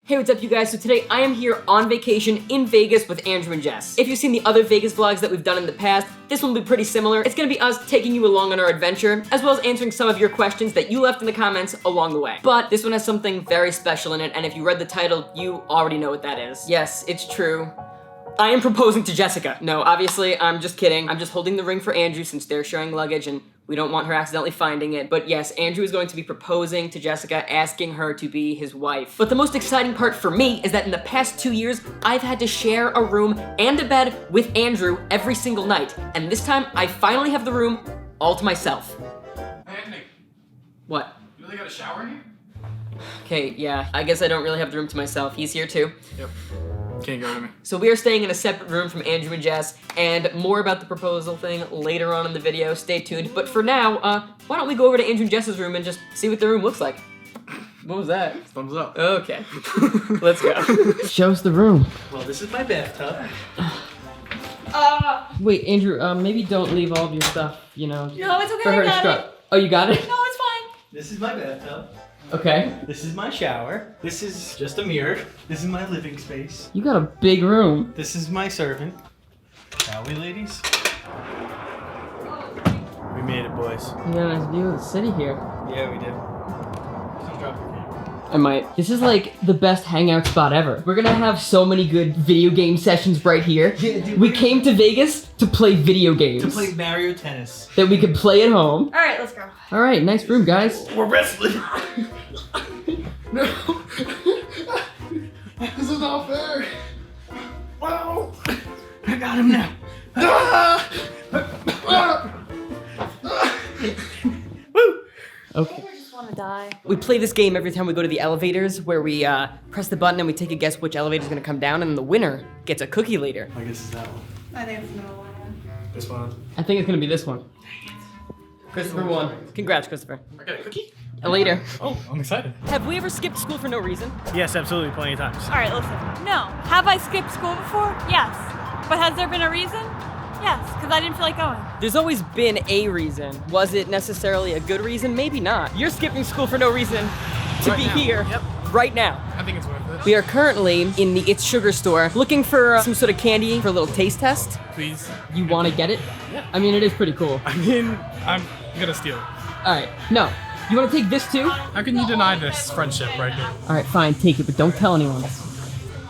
Hey, what's up you guys? So today I am here on vacation in Vegas with Andrew and Jess. If you've seen the other Vegas vlogs that we've done in the past, this one will be pretty similar. It's gonna be us taking you along on our adventure, as well as answering some of your questions that you left in the comments along the way. But this one has something very special in it, and if you read the title, you already know what that is. Yes, it's true. I am proposing to Jessica. No, obviously, I'm just kidding. I'm just holding the ring for Andrew since they're sharing luggage and we don't want her accidentally finding it. But yes, Andrew is going to be proposing to Jessica, asking her to be his wife. But the most exciting part for me is that in the past 2 years, I've had to share a room and a bed with Andrew every single night. And this time, I finally have the room all to myself. Hey, Anthony. What? You really got a shower in here? Okay, yeah, I guess I don't really have the room to myself. He's here too. Yep. Can't go to me. So we are staying in a separate room from Andrew and Jess, and more about the proposal thing later on in the video. Stay tuned. But for now, why don't we go over to Andrew and Jess's room and just see what the room looks like? What was that? Thumbs up. Okay. Let's go. Show us the room. Well, this is my bathtub. Wait, Andrew, maybe don't leave all of your stuff, you know. No, it's okay, for her I got to strut. Oh, you got it? No, it's fine. This is my bathtub. Okay. This is my shower. This is just a mirror. This is my living space. You got a big room. This is my servant. Shall we, ladies? We made it, boys. You got a nice view of the city here. Yeah, we did. Come drop your camera. I might. This is like the best hangout spot ever. We're gonna have so many good video game sessions right here. Yeah, dude, we came to Vegas to play video games. To play Mario Tennis. That we could play at home. All right, let's go. All right, nice room, guys. We're wrestling. No. This is not fair. Wow. I got him now. Woo. Okay. I just want to die. We play this game every time we go to the elevators where we press the button and we take a guess which elevator is gonna come down, and the winner gets a cookie later. I guess it's that one. I think it's middle one. This one. I think it's gonna be this one. Christopher won. Congrats, Christopher. I got a cookie? Later. Oh, I'm excited. Have we ever skipped school for no reason? Yes, absolutely, plenty of times. All right, listen. No. Have I skipped school before? Yes. But has there been a reason? Yes, because I didn't feel like going. There's always been a reason. Was it necessarily a good reason? Maybe not. You're skipping school for no reason to Right be now. here Yep. right now. I think it's worth it. We are currently in the It's Sugar store looking for some sort of candy for a little taste test. Please. You want to get it? Yeah. I mean, it is pretty cool. I mean, I'm gonna steal it. All right. No. You want to take this too? How can you deny this friendship right here? All right, fine. Take it, but don't tell anyone.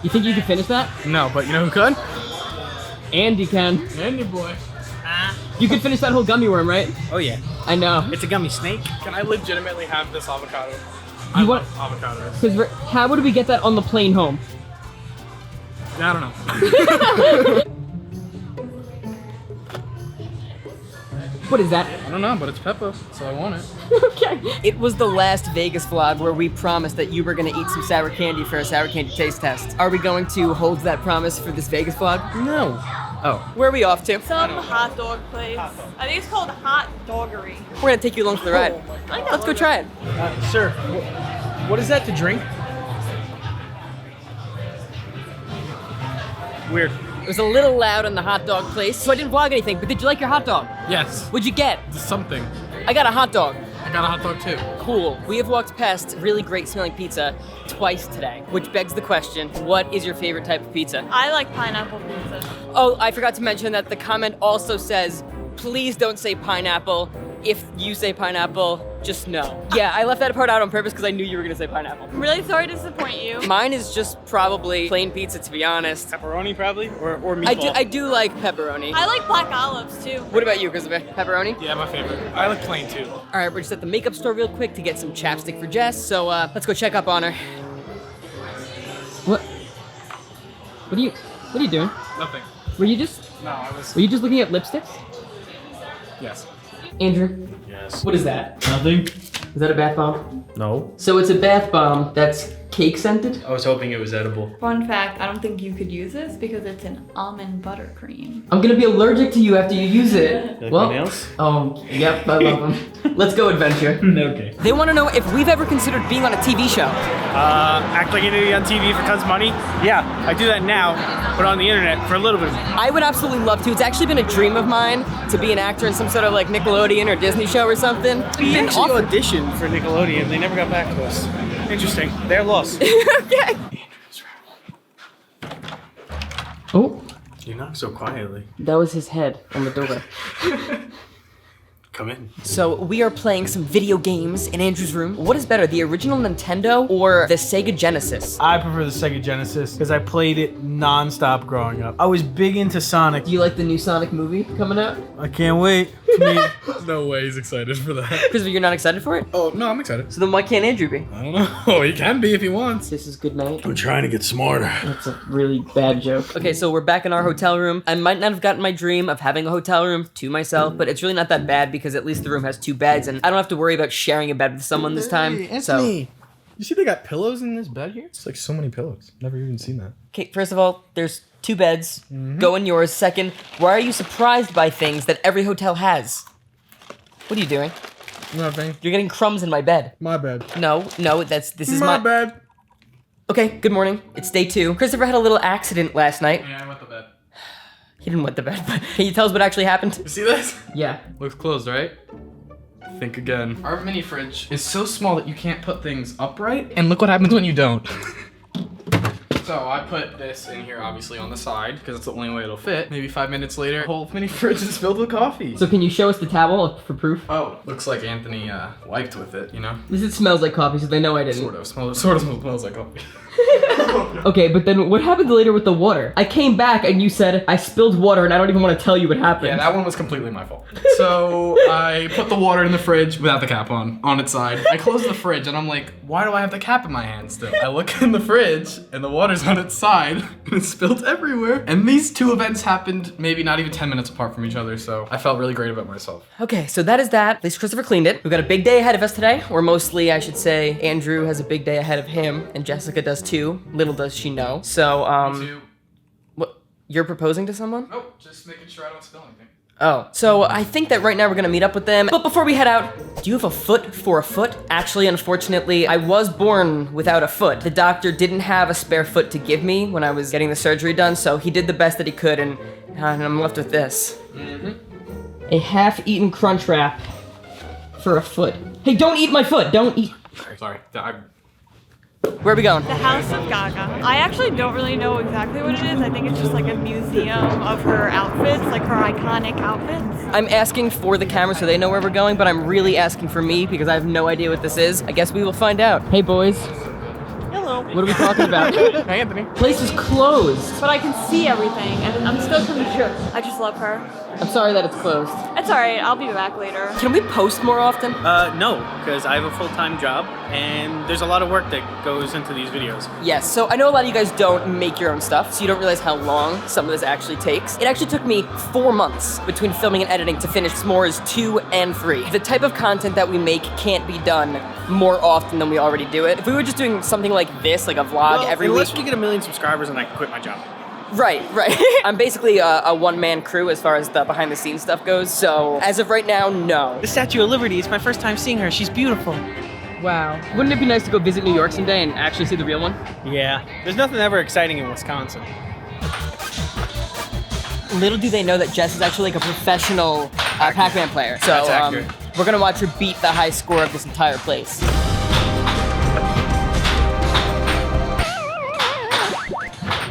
You think you can finish that? No, but you know who could? And you can. Andy boy. You could finish that whole gummy worm, right? Oh yeah. I know. It's a gummy snake. Can I legitimately have this avocado? You want? love avocados. Because how would we get that on the plane home? I don't know. What is that? I don't know, but it's Peppa, so I want it. Okay. It was the last Vegas vlog where we promised that you were gonna eat some sour candy for a sour candy taste test. Are we going to hold to that promise for this Vegas vlog? No. Oh. Where are we off to? Some hot dog place. I think it's called Hot Doggery. We're gonna take you along for the ride. I know. Let's go try it. Sir, what is that to drink? Weird. It was a little loud in the hot dog place, so I didn't vlog anything, but did you like your hot dog? Yes. What'd you get? Something. I got a hot dog. I got a hot dog too. Cool. We have walked past really great smelling pizza twice today, which begs the question, what is your favorite type of pizza? I like pineapple pizza. Oh, I forgot to mention that the comment also says, please don't say pineapple. If you say pineapple, just no. Yeah, I left that part out on purpose because I knew you were gonna say pineapple. I'm really sorry to disappoint you. Mine is just probably plain pizza, to be honest. Pepperoni probably? Or meatball? I do like pepperoni. I like black olives too. What about you, Christopher? Pepperoni? Yeah, my favorite. I like plain too. All right, we're just at the makeup store real quick to get some chapstick for Jess, so let's go check up on her. What are you doing? Nothing. Were you just No, looking at lipsticks? Yes. Andrew, Yes. what is that? Nothing. Is that a bath bomb? No. So it's a bath bomb that's cake scented? I was hoping it was edible. Fun fact, I don't think you could use this because it's an almond buttercream. I'm gonna be allergic to you after you use it. Like my nails? Oh, yep, I love them. Let's go adventure. Okay. They wanna know if we've ever considered being on a TV show. Act like you're gonna be on TV for tons of money? Yeah, I do that now, but on the internet for a little bit. I would absolutely love to. It's actually been a dream of mine to be an actor in some sort of like Nickelodeon or Disney show or something. We Been actually offered- auditioned for Nickelodeon. They never got back to us. Interesting. Their loss. Okay. Oh, You knocked so quietly. that was his head on the door. Come in. So we are playing some video games in Andrew's room. What is better, the original Nintendo or the Sega Genesis? I prefer the Sega Genesis because I played it non-stop growing up. I was big into Sonic. Do you like the new Sonic movie coming out? I can't wait. No way he's excited for that. Christopher, you're not excited for it? Oh, no, I'm excited. So then why can't Andrew be? I don't know. He can be if he wants. This is good night. I'm trying to get smarter. That's a really bad joke. Okay, so we're back in our hotel room. I might not have gotten my dream of having a hotel room to myself, but it's really not that bad because at least the room has 2 beds and I don't have to worry about sharing a bed with someone this time. Anthony, you see they got pillows in this bed here? It's like so many pillows. Never even seen that. Okay, first of all, there's 2 beds. Go in yours. Second, why are you surprised by things that every hotel has? What are you doing? Nothing. You're getting crumbs in my bed. My bed. No, this is My bed. Okay, good morning. It's day 2. Christopher had a little accident last night. Yeah, I wet the bed. He didn't wet the bed, but can you tell us what actually happened? You see this? Yeah. Looks closed, right? Think again. Our mini fridge is so small that you can't put things upright. And look what happens when you don't. So I put this in here obviously on the side because it's the only way it'll fit. Maybe 5 minutes later, the whole mini fridge is filled with coffee. So can you show us the towel for proof? Oh, looks like Anthony wiped with it, you know? At least it smells like coffee, so they know I didn't. Sort of smells like coffee. Okay, but then what happened later with the water? I came back and you said, I spilled water and I don't even want to tell you what happened. Yeah, that one was completely my fault. So I put the water in the fridge without the cap on its side. I closed the fridge and I'm like, why do I have the cap in my hand still? I look in the fridge and the water's on its side and it's spilled everywhere. And these 2 events happened maybe not even 10 minutes apart from each other, so I felt really great about myself. Okay, so that is that. At least Christopher cleaned it. We've got a big day ahead of us today, or mostly, I should say, Andrew has a big day ahead of him, and Jessica does too. Little does she know. So, what? You're proposing to someone? Nope, just making sure I don't spill anything. Oh, so I think that right now we're gonna meet up with them. But before we head out, do you have a foot for a foot? Actually, unfortunately, I was born without a foot. The doctor didn't have a spare foot to give me when I was getting the surgery done, so he did the best that he could, and I'm left with this. A half-eaten crunch wrap for a foot. Hey, don't eat my foot! Don't eat. Sorry. Where are we going? The House of Gaga. I actually don't really know exactly what it is. I think it's just like a museum of her outfits, like her iconic outfits. I'm asking for the camera so they know where we're going, but I'm really asking for me because I have no idea what this is. I guess we will find out. Hey, boys. Hello. What are we talking about? Hey, Anthony. Place is closed. But I can see everything, and I'm still confused. I just love her. I'm sorry that it's closed. It's alright, I'll be back later. Can we post more often? No, because I have a full-time job and there's a lot of work that goes into these videos. Yes, so I know a lot of you guys don't make your own stuff, so you don't realize how long some of this actually takes. It actually took me 4 months between filming and editing to finish S'mores 2 and 3. The type of content that we make can't be done more often than we already do it. If we were just doing something like this, like a vlog every unless week. we get 1 million subscribers and I can quit my job. Right. I'm basically a one-man crew as far as the behind-the-scenes stuff goes, so as of right now, no. The Statue of Liberty, it's my first time seeing her. She's beautiful. Wow. Wouldn't it be nice to go visit New York someday and actually see the real one? Yeah, there's nothing ever exciting in Wisconsin. Little do they know that Jess is actually like a professional Pac-Man player. So That's accurate. we're gonna watch her beat the high score of this entire place.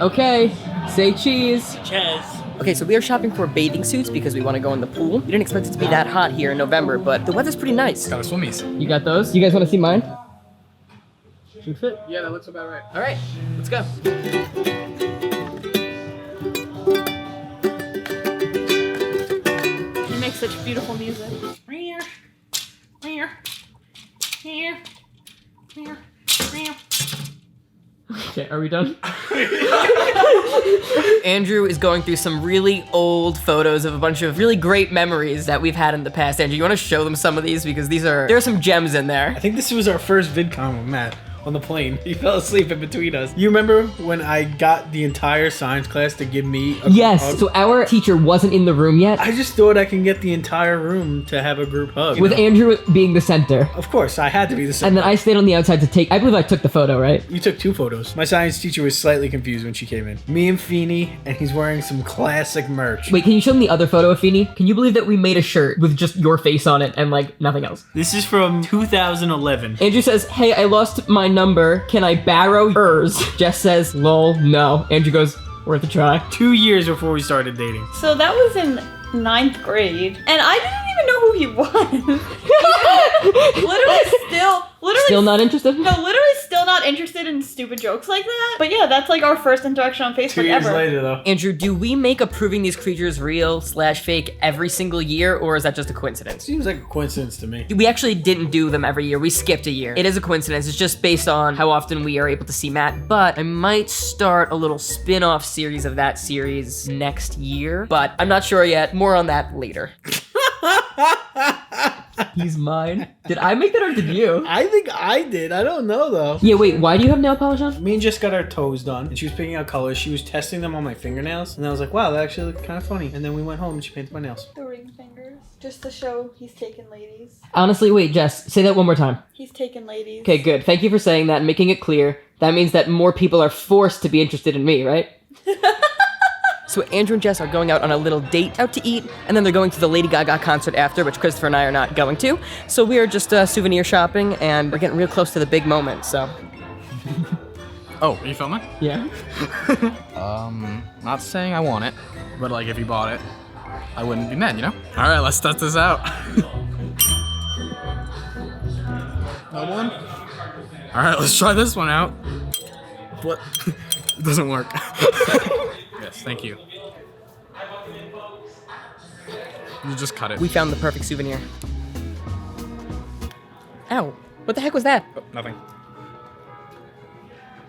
Okay, say cheese. Cheers. Okay, so we are shopping for bathing suits because we want to go in the pool. We didn't expect it to be that hot here in November, but the weather's pretty nice. Got a swimmies. You got those? You guys want to see mine? Should fit. Yeah, that looks about right. All right, let's go. You make such beautiful music. Okay, are we done? Andrew is going through some really old photos of a bunch of really great memories that we've had in the past. Andrew, you want to show them some of these? Because there are some gems in there. I think this was our first VidCon with Matt on the plane. He fell asleep in between us. You remember when I got the entire science class to give me a hug? Yes, so our teacher wasn't in the room yet, I just thought I can get the entire room to have a group hug. with Andrew being the center. Of course, I had to be the And then I stayed on the outside to take, I believe I took the photo, right? You took 2 photos. My science teacher was slightly confused when she came in. Me and Feeney, and he's wearing some classic merch. Wait, can you show them the other photo of Feeney? Can you believe that we made a shirt with just your face on it and like nothing else? This is from 2011. Andrew says, hey, I lost my number. Can I borrow yours? Jess says, lol, no. Andrew goes, Worth a try. 2 years before we started dating. So that was in 9th grade, and I didn't even know who he was. literally Still not interested? No, literally still not interested in stupid jokes like that. But yeah, that's like our first interaction on Facebook 2 years ever. later, though. Andrew, do we make approving these creatures real/fake every single year, or is that just a coincidence? Seems like a coincidence to me. We actually didn't do them every year. We skipped a year. It is a coincidence. It's just based on how often we are able to see Matt. But I might start a little spin-off series of that series next year. But I'm not sure yet. More on that later. He's mine. Did I make that or did you? I think I did. I don't know, though. Yeah, wait, why do you have nail polish on? Me and Jess got our toes done, and she was picking out colors. She was testing them on my fingernails, and I was like, wow, that actually looked kind of funny. And then we went home, and she painted my nails. The ring fingers, just to show he's taken ladies. Honestly, wait, Jess, say that one more time. He's taken ladies. Okay, good. Thank you for saying that and making it clear. That means that more people are forced to be interested in me, right? So Andrew and Jess are going out on a little date out to eat, and then they're going to the Lady Gaga concert after, which Christopher and I are not going to. So we are just souvenir shopping, and we're getting real close to the big moment, so. Oh, are you filming? Yeah? Not saying I want it, but like if you bought it, I wouldn't be mad, you know? All right, let's test this out. No one? All right, let's try this one out. What? It doesn't work. Yes, thank you. You just cut it. We found the perfect souvenir. Ow, what the heck was that? Oh, nothing.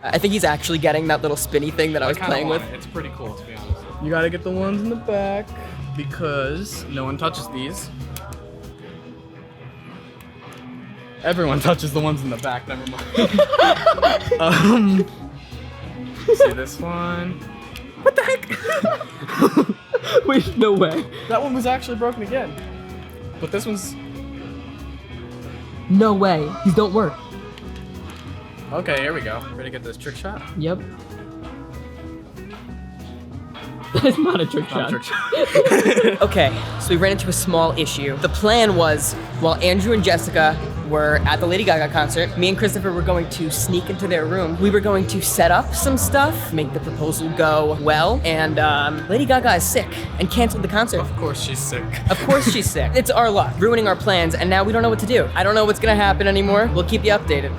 I think he's actually getting that little spinny thing that I was playing with. It's pretty cool, to be honest. You gotta get the ones in the back because no one touches these. Everyone touches the ones in the back, never mind. See this one. What the heck? Wait, no way. That one was actually broken again. But this one's... No way. These don't work. Okay, here we go. Ready to get this trick shot? Yep. That's not a trick Not shot. a trick shot. Okay, so we ran into a small issue. The plan was, while Andrew and Jessica were at the Lady Gaga concert, me and Christopher were going to sneak into their room. We were going to set up some stuff, make the proposal go well, and Lady Gaga is sick and canceled the concert. Of course she's sick. Of course she's sick. It's our luck, ruining our plans, and now we don't know what to do. I don't know what's gonna happen anymore. We'll keep you updated.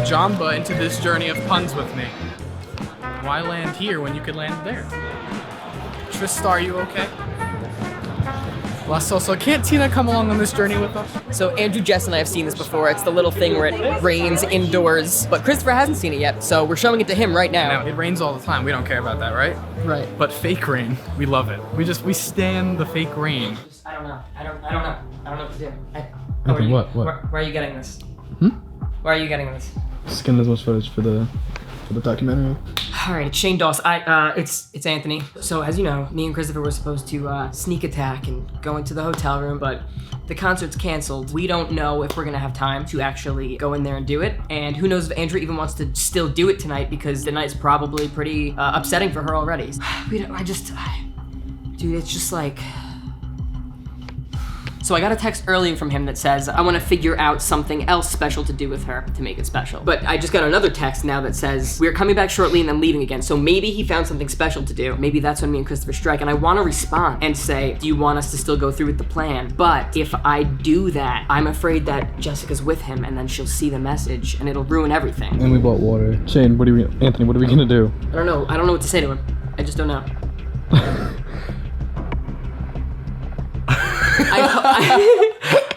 Jamba into this journey of puns with me. Why land here when you could land there? Trista, are you okay? Well, so can't Tina come along on this journey with us? So Andrew, Jess, and I have seen this before. It's the little thing where it rains indoors, but Christopher hasn't seen it yet, so we're showing it to him right Now, now. it rains all the time. We don't care about that, right? Right. But fake rain, we love it. We stand the fake rain. I don't know. I don't know what to do. Okay, what? Where are you getting this? Why are you getting this? Skin as much footage for the documentary. All right, it's Shane Doss. It's Anthony. So as you know, me and Christopher were supposed to sneak attack and go into the hotel room, but the concert's canceled. We don't know if we're gonna have time to actually go in there and do it. And who knows if Andrew even wants to still do it tonight because the night's probably pretty upsetting for her already. Dude, it's just like. So I got a text earlier from him that says, I want to figure out something else special to do with her to make it special. But I just got another text now that says, we're coming back shortly and then leaving again. So maybe he found something special to do. Maybe that's when me and Christopher strike. And I want to respond and say, do you want us to still go through with the plan? But if I do that, I'm afraid that Jessica's with him and then she'll see the message and it'll ruin everything. And we bought water. Shane, Anthony, what are we gonna do? I don't know what to say to him. I just don't know.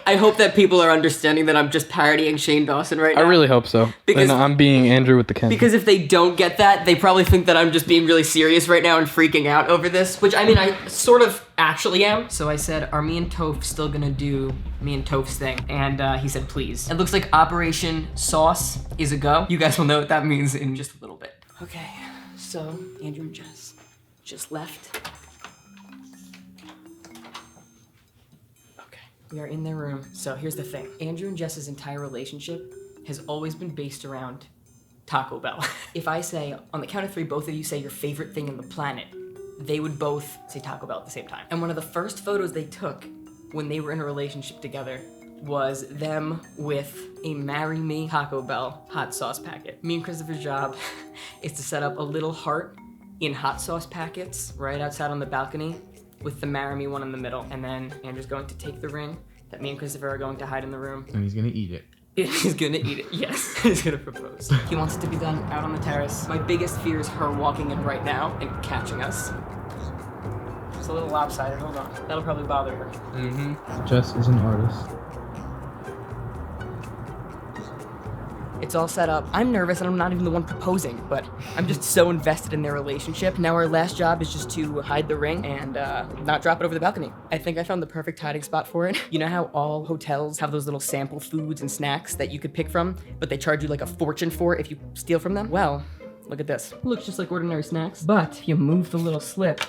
I hope that people are understanding that I'm just parodying Shane Dawson right now. I really hope so. Because- And I'm being Andrew with the Ken. Because if they don't get that, they probably think that I'm just being really serious right now and freaking out over this, which I mean, I sort of actually am. So I said, are me and Toph still gonna do me and Toph's thing? And he said, please. It looks like Operation Sauce is a go. You guys will know what that means in just a little bit. Okay, so Andrew and Jess just left. We are in their room. So here's the thing. Andrew and Jess's entire relationship has always been based around Taco Bell. If I say, on the count of 3, both of you say your favorite thing in the planet, they would both say Taco Bell at the same time. And one of the first photos they took when they were in a relationship together was them with a Marry Me Taco Bell hot sauce packet. Me and Christopher's job is to set up a little heart in hot sauce packets right outside on the balcony with the marry me one in the middle. And then Andrew's going to take the ring that me and Christopher are going to hide in the room. And he's gonna eat it. He's gonna eat it, yes. He's gonna propose. He wants it to be done out on the terrace. My biggest fear is her walking in right now and catching us. It's a little lopsided, hold on. That'll probably bother her. Mm-hmm. Jess is an artist. It's all set up. I'm nervous and I'm not even the one proposing, but I'm just so invested in their relationship. Now our last job is just to hide the ring and not drop it over the balcony. I think I found the perfect hiding spot for it. You know how all hotels have those little sample foods and snacks that you could pick from, but they charge you like a fortune for if you steal from them? Well, look at this. It looks just like ordinary snacks, but if you move the little slip,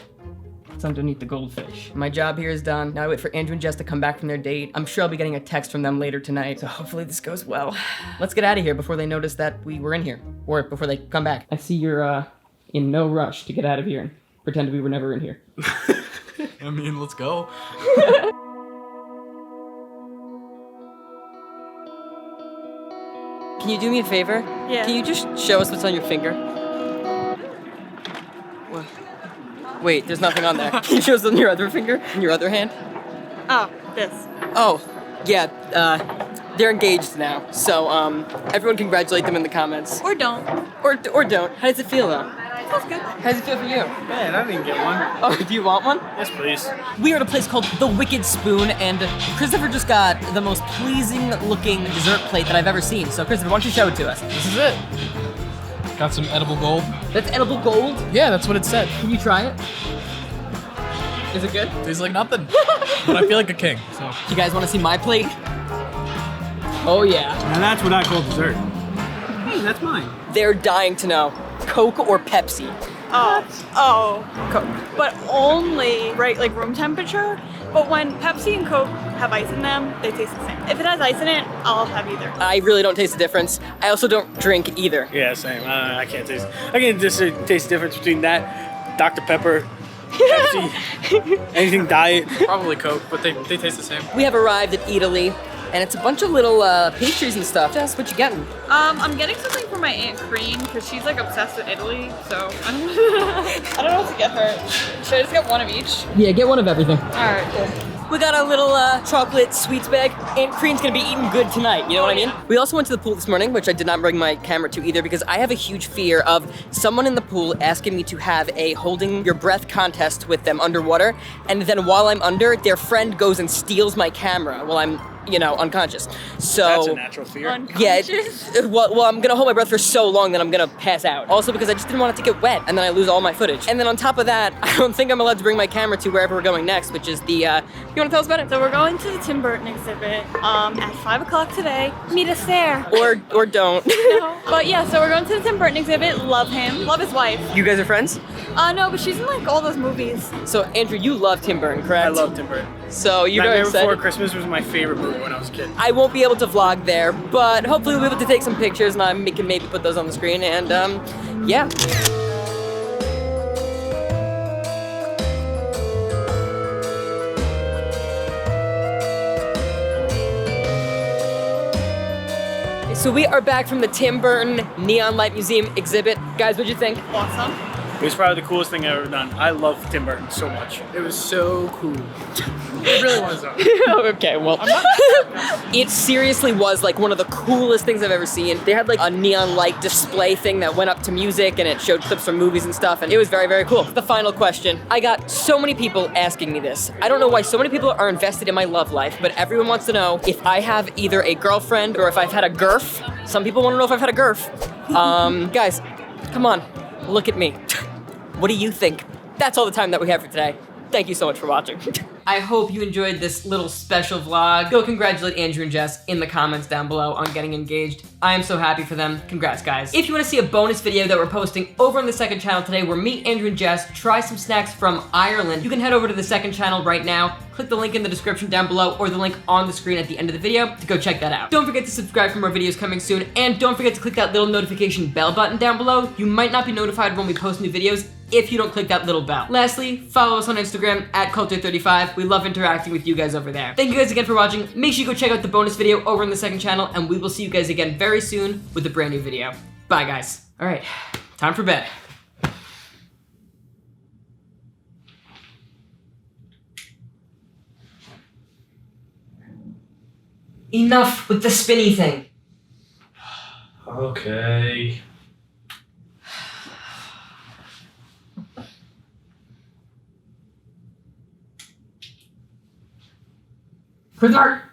it's underneath the goldfish. My job here is done. Now I wait for Andrew and Jess to come back from their date. I'm sure I'll be getting a text from them later tonight, so hopefully this goes well. Let's get out of here before they notice that we were in here, or before they come back. I see you're in no rush to get out of here and pretend we were never in here. I mean, let's go. Can you do me a favor? Yeah. Can you just show us what's on your finger? What? Wait, there's nothing on there. Can you show us on your other finger? In your other hand? Oh, this. Oh, yeah, they're engaged now. So, everyone congratulate them in the comments. Or don't. Or don't. How does it feel, though? Feels good. How does it feel for you? Man, I didn't get one. Oh, do you want one? Yes, please. We are at a place called The Wicked Spoon, and Christopher just got the most pleasing looking dessert plate that I've ever seen. So, Christopher, why don't you show it to us? This is it. Got some edible gold. That's edible gold. Yeah, that's what it said. Can you try it? Is it good? Tastes like nothing. But I feel like a king, so. You guys want to see my plate? Oh, yeah. Now that's what I call dessert. Hey, that's mine. They're dying to know. Coke or Pepsi? Oh, Coke. But only, right, like room temperature. But when Pepsi and Coke have ice in them, they taste the same. If it has ice in it, I'll have either. I really don't taste the difference. I also don't drink either. Yeah, same. I can't taste. I can just taste the difference between that, Dr. Pepper, Pepsi, anything diet. Probably Coke, but they taste the same. We have arrived at Italy, and it's a bunch of little pastries and stuff. Jess, what you getting? I'm getting something for my Aunt Crean because she's like obsessed with Italy. So I don't know what to get her. Should I just get one of each? Yeah, get one of everything. All right, cool. We got a little chocolate sweets bag. Aunt Crean's gonna be eating good tonight, you know what I mean? We also went to the pool this morning, which I did not bring my camera to either because I have a huge fear of someone in the pool asking me to have a holding your breath contest with them underwater, and then while I'm under, their friend goes and steals my camera while I'm, you know, unconscious. So That's a natural fear. yeah, Unconscious? well, I'm gonna hold my breath for so long that I'm gonna pass out. Also because I just didn't want it to get wet, and then I lose all my footage. And then on top of that, I don't think I'm allowed to bring my camera to wherever we're going next, which is the, you wanna tell us about it? So we're going to the Tim Burton exhibit at 5 o'clock today. Meet us there. Or don't. No. But yeah, so we're going to the Tim Burton exhibit. Love him. Love his wife. You guys are friends? No, but she's in like all those movies. So Andrew, you love Tim Burton, correct? I love Tim Burton. So you're very Nightmare Before excited. Christmas was my favorite movie when I was a kid. I won't be able to vlog there, but hopefully we'll be able to take some pictures and I can maybe put those on the screen and yeah. So we are back from the Tim Burton Neon Light Museum exhibit. Guys, what'd you think? Awesome. It was probably the coolest thing I've ever done. I love Tim Burton so much. It was so cool. It really was though. Okay, well, it seriously was like one of the coolest things I've ever seen. They had like a neon light display thing that went up to music and it showed clips from movies and stuff, and it was very, very cool. The final question. I got so many people asking me this. I don't know why so many people are invested in my love life, but everyone wants to know if I have either a girlfriend or if I've had a girf. Some people want to know if I've had a girf. Guys, come on, look at me. What do you think? That's all the time that we have for today. Thank you so much for watching. I hope you enjoyed this little special vlog. Go congratulate Andrew and Jess in the comments down below on getting engaged. I am so happy for them. Congrats, guys. If you want to see a bonus video that we're posting over on the second channel today where me, Andrew, and Jess try some snacks from Ireland, you can head over to the second channel right now. Click the link in the description down below or the link on the screen at the end of the video to go check that out. Don't forget to subscribe for more videos coming soon, and don't forget to click that little notification bell button down below. You might not be notified when we post new videos if you don't click that little bell. Lastly, follow us on Instagram at Culture35. We love interacting with you guys over there. Thank you guys again for watching. Make sure you go check out the bonus video over on the second channel, and we will see you guys again very soon with a brand new video. Bye, guys. All right, time for bed. Enough with the spinny thing. Okay. Chris Hart.